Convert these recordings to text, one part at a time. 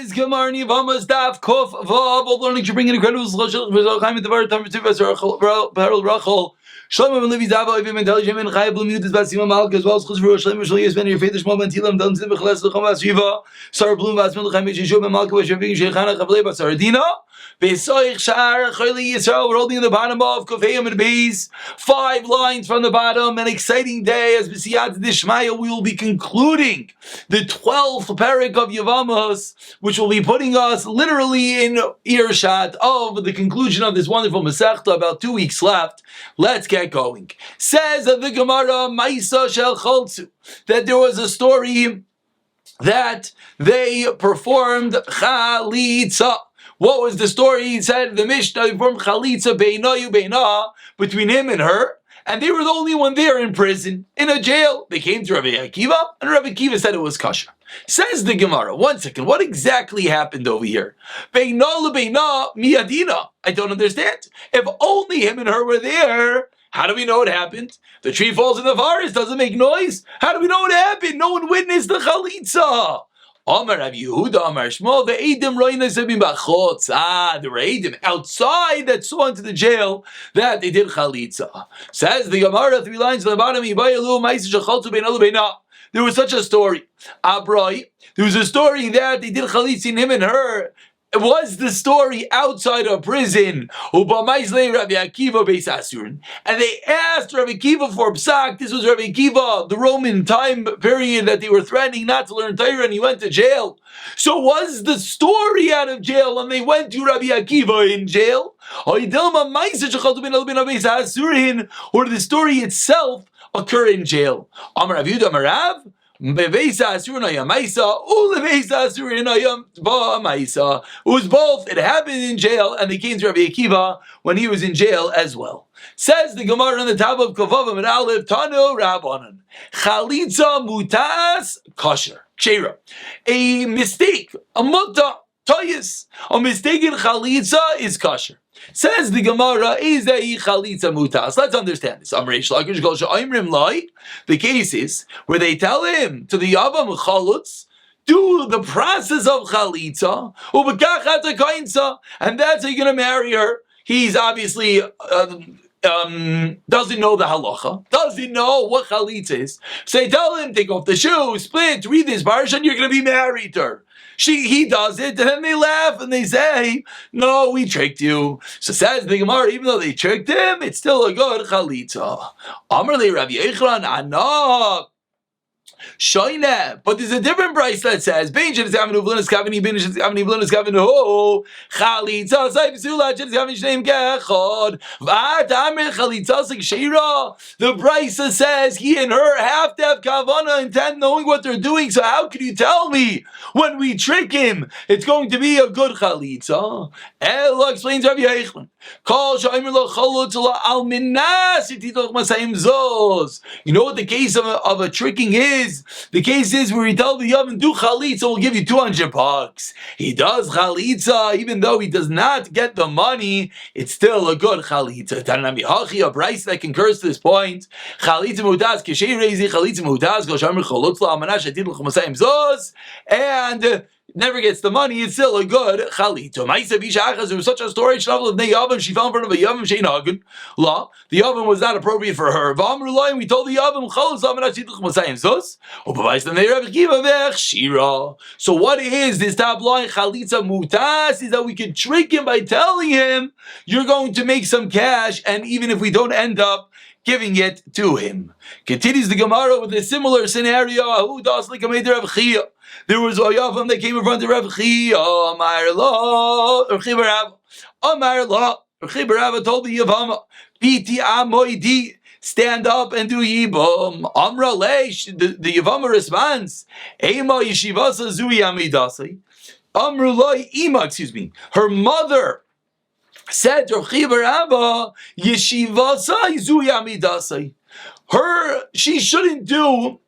Today's Gemara in Yevamos Daf Kof Vav. All learning to bring in incredible Shloshel Chaim at the Bar Tam Tiv Asar Rachel. Shlomo ben Levi Zava Evim and Dalijim and Chayv Blumut is Basim Malk as well as Chuzru Shlomo Shlomo Yisben your faith Shmo ben Tilam Dam Zim Bechlas Lechamas Shiva Sar Blum Vasmil Chaim Yishu ben Malk Vashavim Sheikhana Chavlei Basar Dina Besoich Shar Chayli Yisrael. We're holding in the bottom of Kofayim and Beis, 5 lines from the bottom. An exciting day as B'siyat Dishmaya. We will be concluding the 12th parak of Yevamos, which will be putting us literally in earshot of the conclusion of this wonderful Masechta. About 2 weeks left. Let's get going. Says the Gemara, Maisa Shel Choltzu, that there was a story that they performed Chalitza. What was the story? He said the Mishnah performed Chalitza Beinayu Beina, between him and her, and they were the only one there in prison, in a jail. They came to Rabbi Akiva, and Rabbi Akiva said it was kosher. Says the Gemara, 1 second, what exactly happened over here? Beina lebeina miyadina. I don't understand. If only him and her were there, how do we know what happened? The tree falls in the forest, doesn't make noise. How do we know what happened? No one witnessed the Chalitza. Amar Rav Yehuda, Amar Shmuel, the Eidim Roina Sebim Bachotz. There were Eidim outside that saw into the jail that they did Chalitza. Says the Gemara, 3 lines on the bottom, there was such a story. Abrai, there was a story that they did Chalitza in him and her. It was the story outside of prison. And they asked Rabbi Akiva for psak. This was Rabbi Akiva, the Roman time period that they were threatening not to learn Torah, and he went to jail. So was the story out of jail, and they went to Rabbi Akiva in jail? Or did the story itself occur in jail? Amar Rav Yehuda Amar Rav, it was both. It happened in jail, and they came to Rabbi Akiva when he was in jail as well. Says the Gemara on the top of Kavav and Aleph, Tanu Rabbanan, Chalitza mutas kosher. Kshera. A mistake, a mutta, toyis. A mistake in Chalitza is kosher. Says the Gemara, Izei Chalitza mutas. Let's understand this. The cases where they tell him to the Yavam Chalutz, do the process of Chalitza, and that's how you're going to marry her. He's obviously doesn't know the halacha, doesn't know what Chalitza is. So they tell him, take off the shoe, split, read this parsha, and you're going to be married to her. He does it, and then they laugh and they say, no, we tricked you. So says the Gemara, even though they tricked him, it's still a good Chalitza. Amar le Rav Yechran, Anak. Shoyne, but there's a different price that says Chalitza the price says he and her have to have kavana, intent, knowing what they're doing. So how can you tell me when we trick him it's going to be a good chalitza? Ella explains Rabbi Yechlan. You know what the case of a tricking is? The case is where he tells the Yavam, do chalitza, we'll give you $200. He does chalitza, even though he does not get the money, it's still a good chalitza. A price that concurs to this point. Chalitza mutaz, k'shei reizi, chalitza mutaz, k'shamir chalutz la'amanash, atid l'chumasayim zos, and never gets the money, it's still a good chalitza. There was such a story, she fell in front of a Yavam shein hagen. La, the Yavam was not appropriate for her. We told the Yavam, so what is this top line, chalitza mutas, is that we can trick him by telling him, you're going to make some cash, and even if we don't end up giving it to him. Continues the Gemara with a similar scenario. There was a Yavam that came in front of Rav Chia. Amar la, Rav Chia told the Yavam, Piti amoidi, stand up and do yibum. Amra leish, the Yavam responds, Ema yeshivasa zui amidasai. Amru loi ima, her mother said to Rav Chia yeshivasa zui amidasai. She shouldn't do.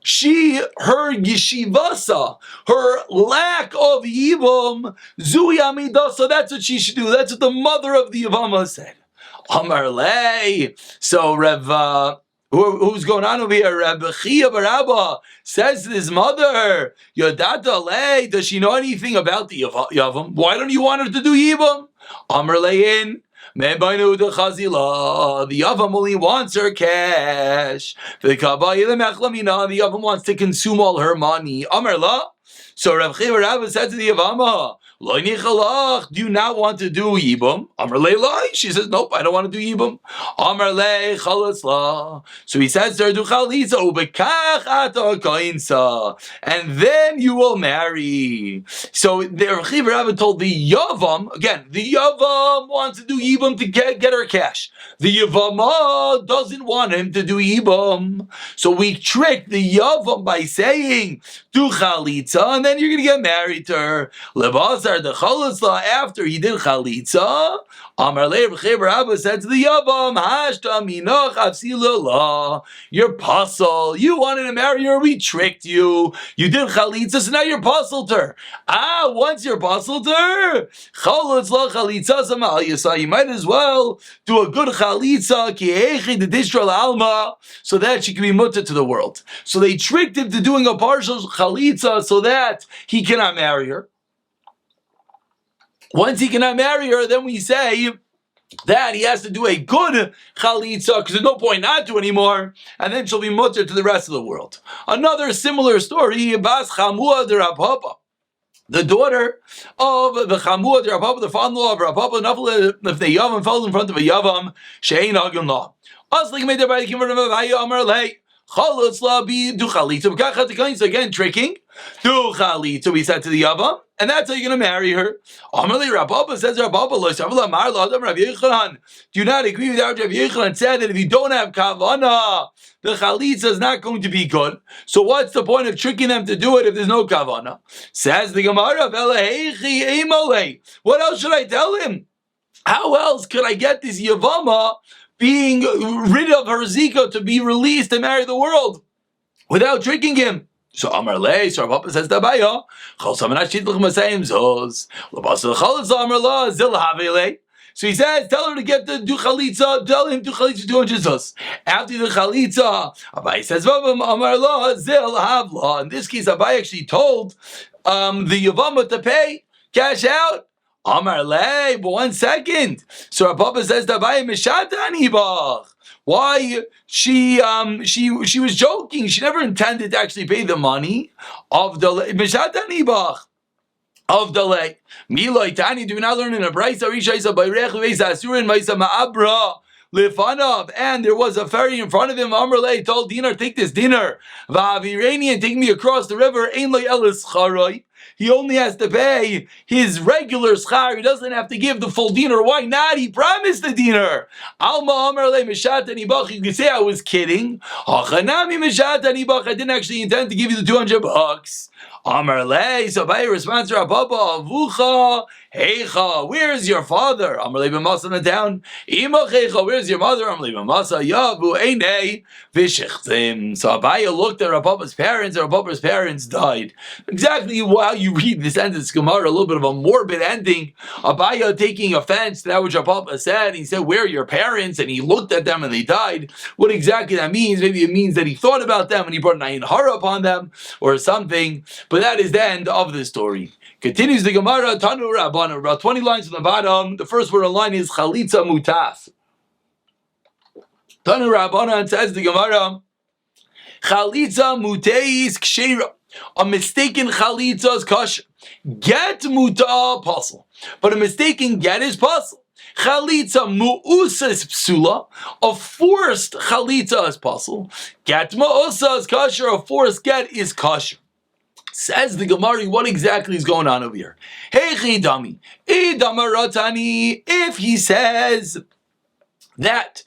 Her yeshivasa, her lack of yibum, zui amidasa, that's what she should do. That's what the mother of the Yevamos said. Amar lei. So Rav Who's going on over here? Rabbi Chia Barabba says to his mother, Yodata Le, does she know anything about the Yavam? Why don't you want her to do Yibam? Amr Lein. The Yavam only wants her cash. The Yavam wants to consume all her money. Amr La. So Rav Chia Rabba said to the Yevama, do you not want to do Yibam? Amar le lai. She says, nope, I don't want to do Yibam. Amar le chalatzla. So he says to her, do chalitza ubekach ata kainsa, and then you will marry. So Rav Chia Rabba told the Yavam, again, the Yavam wants to do Yibam to get her cash. The Yevama doesn't want him to do Yibam. So we tricked the Yavam by saying, do chalitza, and then you're going to get married to her. Lebazar the chalitza after he did chalitza. Amar le Rav Chia Rabba said to the Yavam, Hashta minoch afsilala. You're puzzled. You wanted to marry her. We tricked you. You did chalitza, so now you're puzzled her. Once you're puzzled her, chalitza chalitza samal yisa. You might as well do a good chalitza ki echi the distral alma, so that she can be mutter to the world. So they tricked him to doing a partial chalitza so that he cannot marry her. Once he cannot marry her, then we say that he has to do a good chalitza, because there's no point not to anymore, and then she'll be mutter to the rest of the world. Another similar story, Bas Chamua de Rav Papa, the daughter of the Chamua de Rav Papa, the father-in-law of Rav Papa, if the Yavam fell in front of a Yavam, Shein Agim La. Again, tricking. Do chalitza, we said to the Yavam, and that's how you're going to marry her. Amarli Rabba says Rabba, do you not agree with Rabbi Yochanan said that if you don't have kavana, the chalitza is not going to be good. So what's the point of tricking them to do it if there's no kavana? Says the Gemara, what else should I tell him? How else could I get this Yevama being rid of her zika to be released to marry the world without tricking him? So Amar Le, so Rav Papa says Dabaya, Chol Samanashit L'Chmasayim Zos, L'Basel Chalitza Amar La Zil Havele. So he says, tell her to get the do chalitza, tell him to chalitza 200 zos. After the chalitza, Abai says, Amar La Zil Havla. In this case, Abai actually told the Yevama to pay, cash out. Amar Le, but 1 second. So Rav Papa says Dabai Mishatani Bach. Why she was joking. She never intended to actually pay the money of the Mishatani Bach. Of the lake. Miloi Tani, do we not learn in a Braisa Rishaisa by Rech Veisa Asurin Maisa Ma'abra Lifanav, and there was a ferry in front of him. Amrle told Dinar, take this dinner. Va'avireni, and take me across the river. Ein lo elis charoi. He only has to pay his regular schar. He doesn't have to give the full dinar. Why not? He promised the dinar. Alma Amrle Mishatani Bach. You could say I was kidding. Hachanami Mishatani Bach. I didn't actually intend to give you the $200. Amar Le, so by response to Rabba, Vucha, Heicha, where's your father? Amar Le b'masa na down. Ima Heicha, where's your mother? Amar Le b'masa, Yavu Einei V'shechtim. So Abaya looked at Rabba's parents, and Rabba's parents died. Exactly while you read this end of this Gemara, a little bit of a morbid ending. Abaya taking offense to that which Rabba said. He said, where are your parents? And he looked at them and they died. What exactly that means? Maybe it means that he thought about them and he brought an ayin hara upon them or something. But that is the end of the story. Continues the Gemara, Tanu Rabbana, about 20 lines from the bottom. The first word on line is Chalitza Mutas. Tanu Rabbana, says the Gemara, Chalitza Muteis Ksheira. A mistaken Chalitza is kosher. Get Muta puzzle. But a mistaken get is puzzle. Chalitza mu'usa is psula. A forced Chalitza is puzzle. Get mu'usa is kosher. A forced get is kosher. Says the Gemara, what exactly is going on over here? Hey chidami, idamaratani. If he says that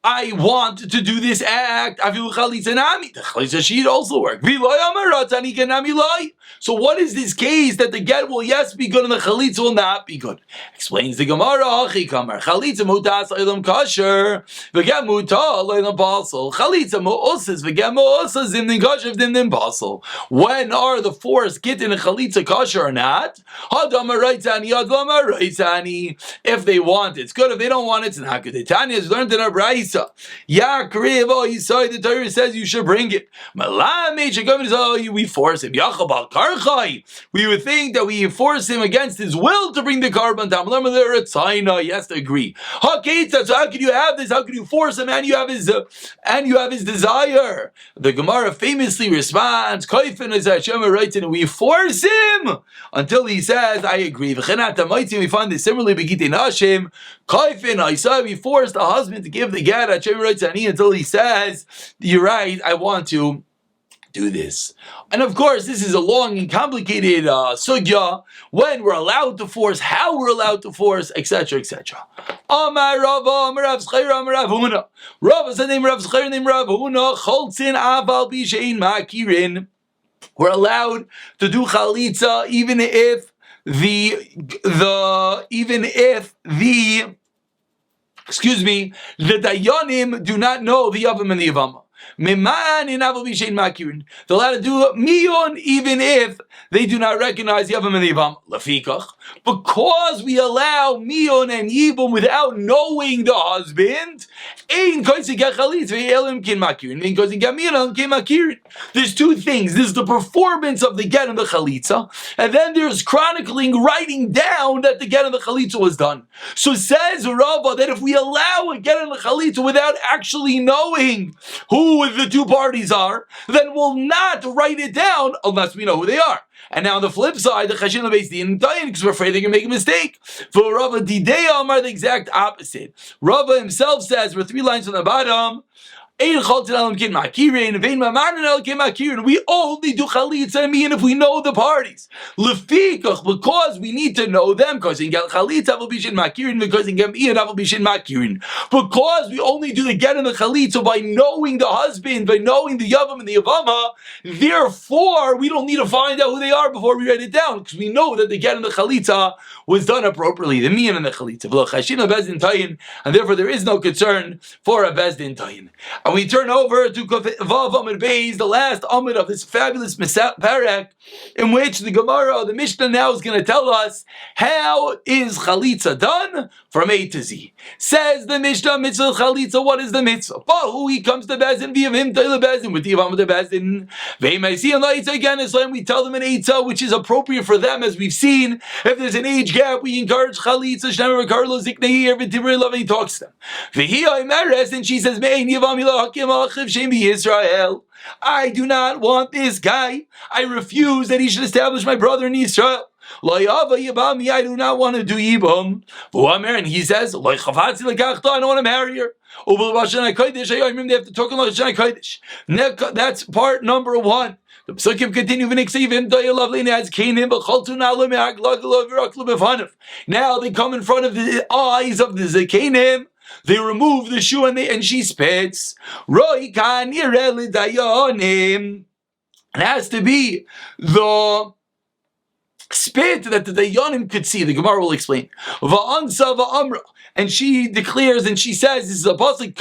I want to do this act, afilu chalitza nami, the chalitza she'd also work. V'loy amaratani kenami loy. So what is this case that the get will yes be good and the chalitza will not be good? Explains the Gemara, Achi kamar chalitza mutas olam kosher, v'get muta olam basel. Chalitza mu'usas v'get mu'usas zimnin kosher v'dimnin basel. When are the force get in a chalitza kosher or not? Hadam araitani, hadam araitani. If they want, it's good. If they don't want, it's not good. The Tanya has learned in a brayso. chalitza. Yakriv, oh, you saw the Torah says you should bring it. We force him. We would think that we force him against his will to bring the carbon down. He has to agree. So how can you have this? How can you force him and you have his desire? The Gemara famously responds, Kaifin is Hashem writes, and we force him until he says, I agree. We find this similarly Begitei Nashim. Kaifin, I saw we forced the husband to give the get Hashem writes until he says, you're right, I want to do this. And of course, this is a long and complicated sugya, when we're allowed to force, how we're allowed to force, etc., etc. Amar Rava, Amar Rav Zchaira, Amar Rav Huna. Rava is the name Rav Zchaira, name Rav Huna. Cholzin aval bishein makirin. We're allowed to do chalitza even if the dayanim do not know the yavam and the yavama. They're allowed to do miyun even if they do not recognize Yavam and Yavam. Lafikach, because we allow miyun and yibum without knowing the husband. There's two things. There's the performance of the get and the chalitza, and then there's chronicling, writing down that the get and the chalitza was done. So says Rava that if we allow a get and the chalitza without actually knowing who the two parties are, then we'll not write it down unless we know who they are. And now on the flip side, the Chashin Beis Din Dayan, because we're afraid they're going to make a mistake. For Rava Dideya Amar, the exact opposite. Rava himself says, we're 3 lines from the bottom, we only do chalitza mean if we know the parties. Because we need to know them. Because we only do the get and the chalitza by knowing the husband, by knowing the yavam and the yavama. Therefore, we don't need to find out who they are before we write it down, because we know that the get and the chalitza was done appropriately. The miyan and the chalitza. And therefore, there is no concern for a bezdin tayin. And we turn over to Vav Amud Beis, the last Amud of this fabulous parak, in which the Gemara, the Mishnah now is going to tell us how is chalitza done from A to Z. Says the Mishnah, mitzvah chalitza, what is the mitzvah? Bahu, he comes to Bezdin, via him to the Bezdin, with the Yavam of the Bezdin. Again, Islam, we tell them an eitzah, which is appropriate for them, as we've seen. If there's an age gap, we encourage chalitza, Shnemer Karlo Ziknehi, every Tibrei Love, and he talks to them. And she says, I do not want this guy. I refuse that he should establish my brother in Israel. I do not want to do Yibam. And he says, I don't want to marry her. They have to talk in Lashon HaKodesh. That's part number 1. The Psukim continue. Now they come in front of the eyes of the Zakenim. They remove the shoe and she spits. It has to be the spit that the Dayanim could see. The Gemara will explain. And she declares and she says, this is a pasuk,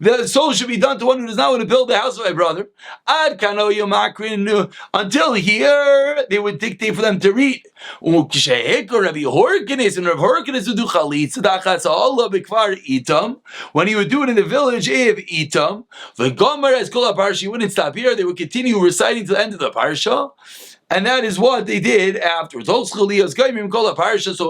the soul should be done to one who does not want to build the house of my brother. Until here, they would dictate for them to read. And Rav Horkinis would do chalitza, when he would do it in the village of Itam. The Gomer as Kol HaParsha, wouldn't stop here. They would continue reciting to the end of the parsha. And that is what they did afterwards. So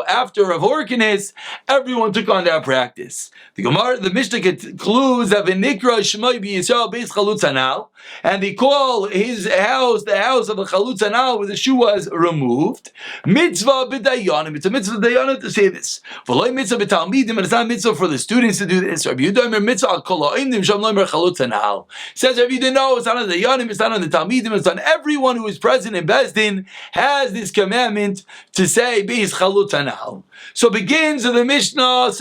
after Rav Horkinis, everyone took on that practice. The Gemara, the Mishnah concludes that v'nikra Shmoi b'Yisrael beis chalutz hanal, and they call his house the house of the chalutz hanal, where the shoe was removed. Mitzvah b'dayanim. It's a mitzvah b'dayanim to say this. V'loi mitzvah b'talmidim, and it's not a mitzvah for the students to do this. Rabbi Yehuda mitzvah al kol ha'imdim sham loimer chalutz hanal. Says Rabbi Yehuda, no, it's not on the dayanim, it's not on the talmidim, it's on everyone who is present in Bezdin has this commandment to say beis chalutz hanal. So begins the Mishnah,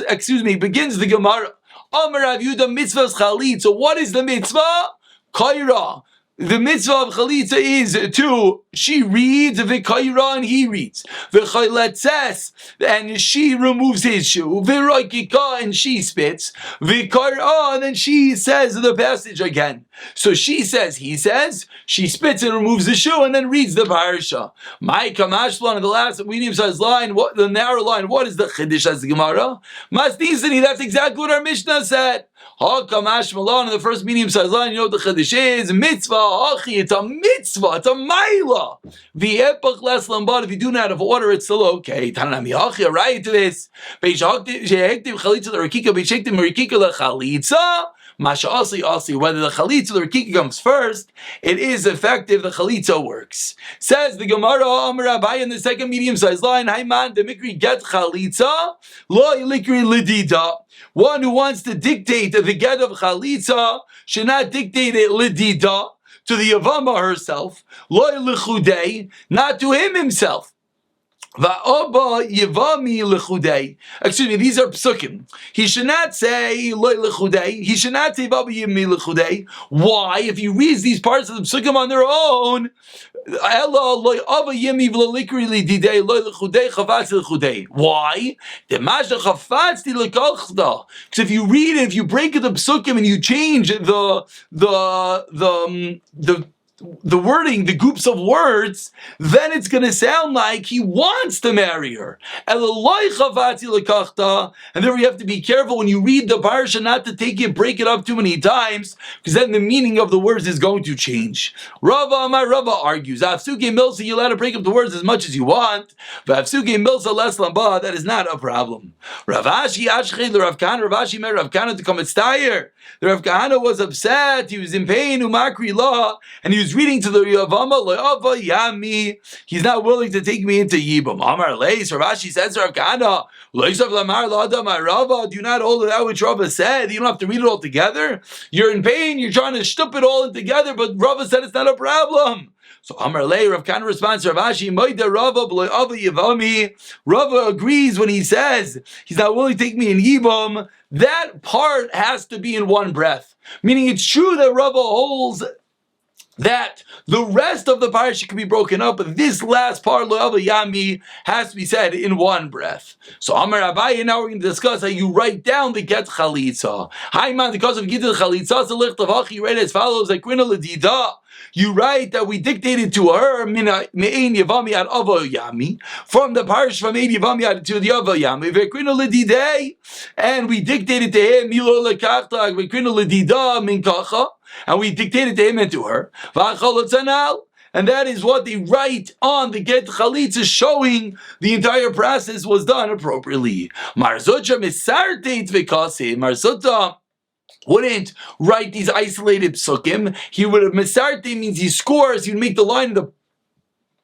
begins the Gemara. Amar Rav Yehuda mitzvah's chalitza. So what is the mitzvah? Kaira. The mitzvah of chalitza is to she reads v'kayra and he reads v'chayletzes and she removes his shoe v'roikika and she spits v'kayra and then she says the passage again. So she says, he says, she spits and removes the shoe and then reads the parsha. My kamashlan in the last medium-sized line, what the narrow line? What is the chiddush as the Gemara? Masnisani. That's exactly what our Mishnah said. Kamash Malon in the first medium-sized line, you know what the chiddush is? Mitzvah, achi, it's a mitzvah, it's a maila. V'epach les lambad, if you do not have order, it's still okay. Tanami achi, right to this. Beishaktiv chalitza l'rakika, beishaktiv l'rakika l'chalitza. Masha asi, whether the chalitza or the rakika comes first, it is effective, the chalitza works. Says the Gemara, Amar Abai in the second medium-sized line, Hayman, the mikri get chalitza, lo ilikri lidida. One who wants to dictate the get of chalitza should not dictate it lidida to the Yevama herself, lo ilichudei, not to him himself. Va'oba Yevami lechudei. Excuse me, these are psukim. He should not say loy lechudei. He should not say Baba Yevami lechudei. Why? If he reads these parts of the psukim on their own, Ella loy ava Yemi v'likri lididei loy lechudei chavatz lechudei. Why? Demasha chavatz lekalchda. Because if you read it, if you break the psukim and you change the wording, the groups of words, then it's going to sound like he wants to marry her. And therefore you have to be careful when you read the parsha not to break it up too many times, because then the meaning of the words is going to change. Rava argues, Afsuke Milsa, you're allowed to break up the words as much as you want, but Afsuke Milsa less lamba, that is not a problem. Ravashi Ashche, the Rav Kahana, Ravashi met Rav Kahana to come at Steyer. The Rav Kahana was upset, he was in pain, umakri law, and he was reading to the Yevama, Le'ava Yami, he's not willing to take me into Yibam. Amar Leis, Ravashi says to Rav Kahana, Leisav Lamar Lada Marava, do not hold it out which Rava said, you don't have to read it all together. You're in pain, you're trying to shtup it all in together, but Rava said it's not a problem. So Amar Lei, Rav Kahana responds to Ravashi, Moida Rava B'Le'ava Yevami. Rava agrees when he says he's not willing to take me in Yibam. That part has to be in one breath. Meaning it's true that Rava holds that the rest of the parasha can be broken up, but this last part, Le'ava Yami, has to be said in one breath. So Amar Abaye, now we're going to discuss how you write down the get chalitza. Haiman, because of Gidel chalitza, the licht of Hachi, you write as follows, like Grina Ledida. You write that we dictated to her Me'ein Yevami ad Ava Yami, from the parish from Ein Yevami to the Ava Yami, Ve'krino Ledidei, and we dictated to him Milo Lekachta, Ve'krino Ledida Min Kacha, and we dictated to him and to her. And that is what they write on the get chalitza, showing the entire process was done appropriately. Marzucha misarteit v'kasi. Marzucha wouldn't write these isolated psukim. He would have misarte, means he scores. He would make the line of the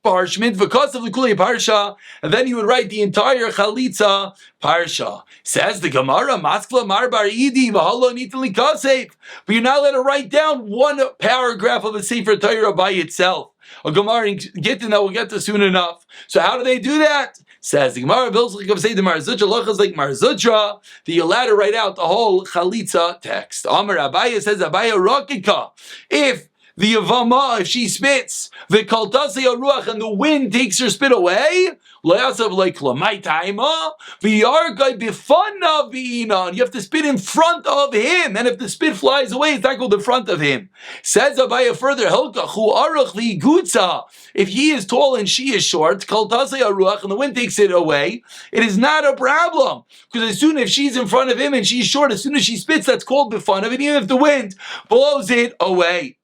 parchment because of the kulei parsha, and then he would write the entire chalitza parsha. Says the Gemara, Maskla Mar Bar Idi v'Halo Nitali Kasef. But you're not allowed to write down one paragraph of a Sefer Torah by itself. A Gemara Gittin that we'll get to soon enough. So how do they do that? Says the Gemara, say the Marzucha, lochas like Marzucha, that you're allowed to write out the whole chalitza text. Amar Abaya says, Abaya Rokika. If the Yevama, if she spits, the kaltase ruach, and the wind takes her spit away, le'asav le'klamai taima, v'yarkai b'fanav v'inan. You have to spit in front of him, and if the spit flies away, it's not called in front of him. Says Abaya further, helkachu arach v'igutza. If he is tall and she is short, kaltase ruach, and the wind takes it away, it is not a problem. Because as soon as she's in front of him and she's short, as soon as she spits, that's called b'fanav, and even if the wind blows it away.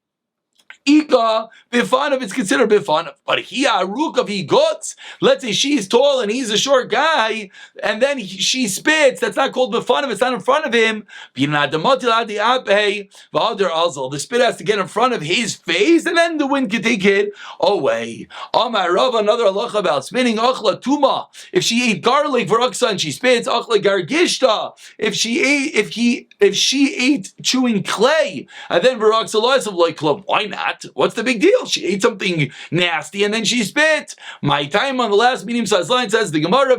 Ika bifanav, it's considered bifanav. But he arukav, he guts. Let's say she's tall and he's a short guy, and then she spits. That's not called bifanav. It's not in front of him. The spit has to get in front of his face, and then the wind can take it away. Amar Rav, another halacha about spitting. Achla tuma. If she ate garlic for aksa and she spits, achla gargishta. If she ate chewing clay, and then for aksa loisav like club. Why not? not. What's the big deal? She ate something nasty and then she spit. My time on the last meeting, line says the Gemara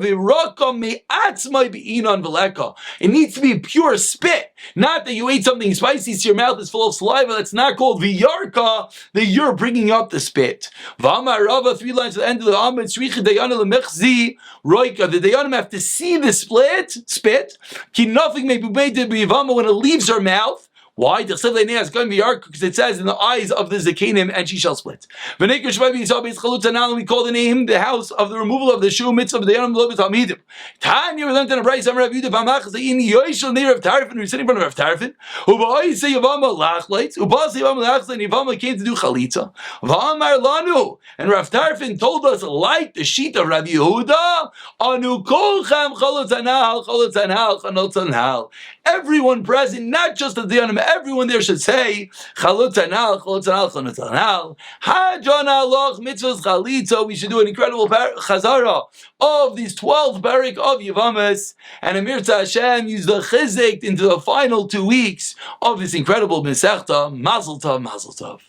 it needs to be pure spit, not that you ate something spicy so your mouth is full of saliva. That's not called v'yarka, that you're bringing up the spit. V'amar Rava, 3 lines at the end of the Amid, Shricha Dayana Lemechzi Roika. The Dayanim have to see the spit. Ki nothing may be made to be Yevamo when it leaves her mouth. Why? Because it says in the eyes of the Zakenim, and she shall split. We call the name the house of the removal of the shoe mitzvah of the Yom Lobet Hamidim. Tanya learned in a Bryce Amar Rav Yudah V'amach Zayin Yoshel Neir of Tarfin. We're sitting in front of Rav Tarfin. U'ba'oi say Yevamo lachleitz. U'ba'oi say Yevamo lachleitz. And Yevamo came to do chalitza. V'amar lanu. And Rav Tarfin told us, like the sheet of Rav Yehuda, Anu kolchem chalot zanal, chalot zanal, chanot zanal. Everyone present, not just the Dayanim, everyone there should say Chalot Zanal, Chalot Zanal, Chalot Zanal. Hajon Aloch Mitzvahs Chalitza. We should do an incredible chazara of these 12 barik of Yevamos, and Amir Hashem use the chizik into the final 2 weeks of this incredible Masechta. Mazel Tov, Mazel Tov.